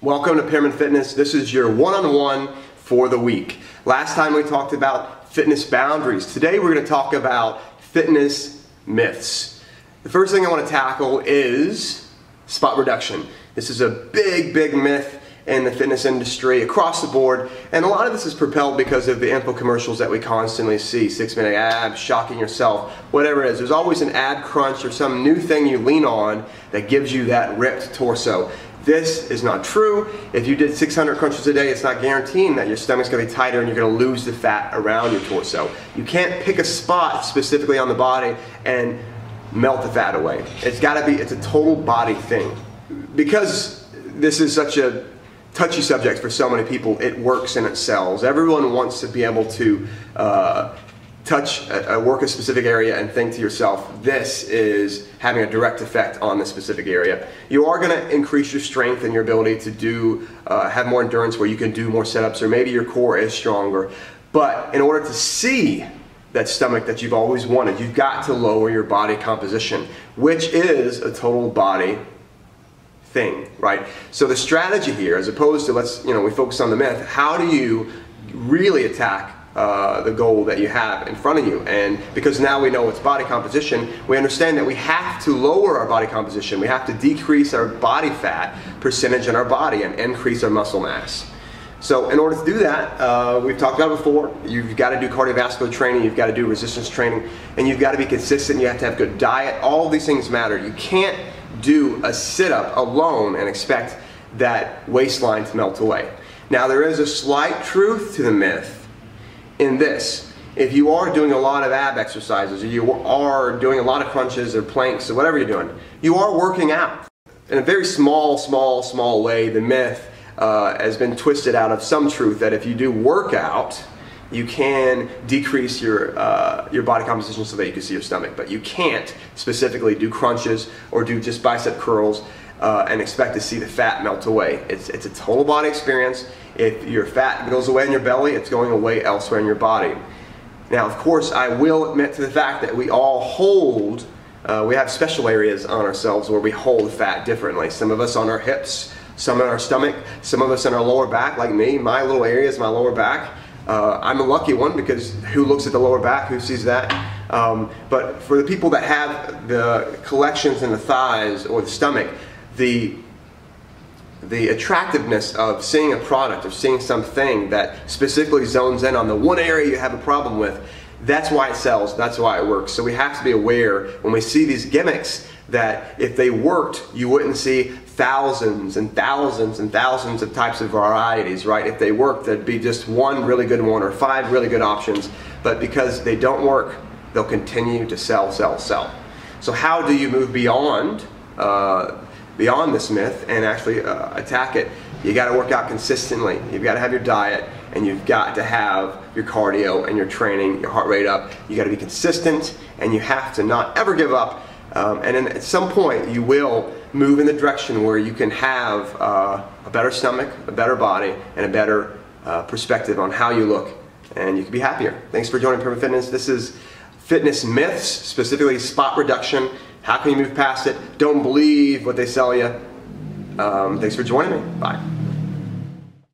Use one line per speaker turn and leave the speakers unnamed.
Welcome to Pearman Fitness. This is your one-on-one for the week. Last time we talked about fitness boundaries. Today we're going to talk about fitness myths. The first thing I want to tackle is spot reduction. This is a big myth in the fitness industry across the board, and a lot of this is propelled because of the infomercials that we constantly see. 6-minute abs, shocking yourself, whatever it is. There's always an ab crunch or some new thing you lean on that gives you that ripped torso. This is not true. If you did 600 crunches a day, it's not guaranteeing that your stomach's going to be tighter and you're going to lose the fat around your torso. You can't pick a spot specifically on the body and melt the fat away. It's a total body thing. Because this is such a touchy subject for so many people, it works and it sells. Everyone wants to be able to work a specific area and think to yourself, this is having a direct effect on this specific area. You are going to increase your strength and your ability to have more endurance where you can do more setups, or maybe your core is stronger. But in order to see that stomach that you've always wanted, you've got to lower your body composition, which is a total body thing, right? So the strategy here, as opposed to we focus on the myth, how do you really attack the goal that you have in front of you? And because now we know it's body composition, we understand that we have to lower our body composition. We have to decrease our body fat percentage in our body and increase our muscle mass. So in order to do that, we've talked about it before, you've got to do cardiovascular training, you've got to do resistance training, and you've got to be consistent, you have to have good diet. All of these things matter. You can't do a sit-up alone and expect that waistline to melt away. Now there is a slight truth to the myth in this. If you are doing a lot of ab exercises, or you are doing a lot of crunches or planks or whatever you're doing, you are working out. In a very small way, the myth has been twisted out of some truth that if you do workout, you can decrease your body composition so that you can see your stomach, but you can't specifically do crunches or do just bicep curls and expect to see the fat melt away. It's a total body experience. If your fat goes away in your belly, it's going away elsewhere in your body. Now, of course, I will admit to the fact that we all hold, we have special areas on ourselves where we hold fat differently. Some of us on our hips, some in our stomach, some of us in our lower back, like me. My little area is my lower back. I'm a lucky one, because who looks at the lower back, who sees that? But for the people that have the collections in the thighs or the stomach, the attractiveness of seeing a product or seeing something that specifically zones in on the one area you have a problem with, that's why it sells, that's why it works. So we have to be aware when we see these gimmicks that if they worked, you wouldn't see thousands and thousands and thousands of types of varieties, right? If they worked, there'd be just one really good one or 5 really good options. But because they don't work, they'll continue to sell. So how do you move beyond this myth and actually attack it? You got to work out consistently. You've got to have your diet, and you've got to have your cardio and your training, your heart rate up. You got to be consistent, and you have to not ever give up. And then at some point you will move in the direction where you can have a better stomach, a better body, and a better perspective on how you look, and you can be happier. Thanks for joining Pearman Fitness. This is fitness myths, specifically spot reduction. How can you move past it? Don't believe what they sell you. Thanks for joining me. Bye.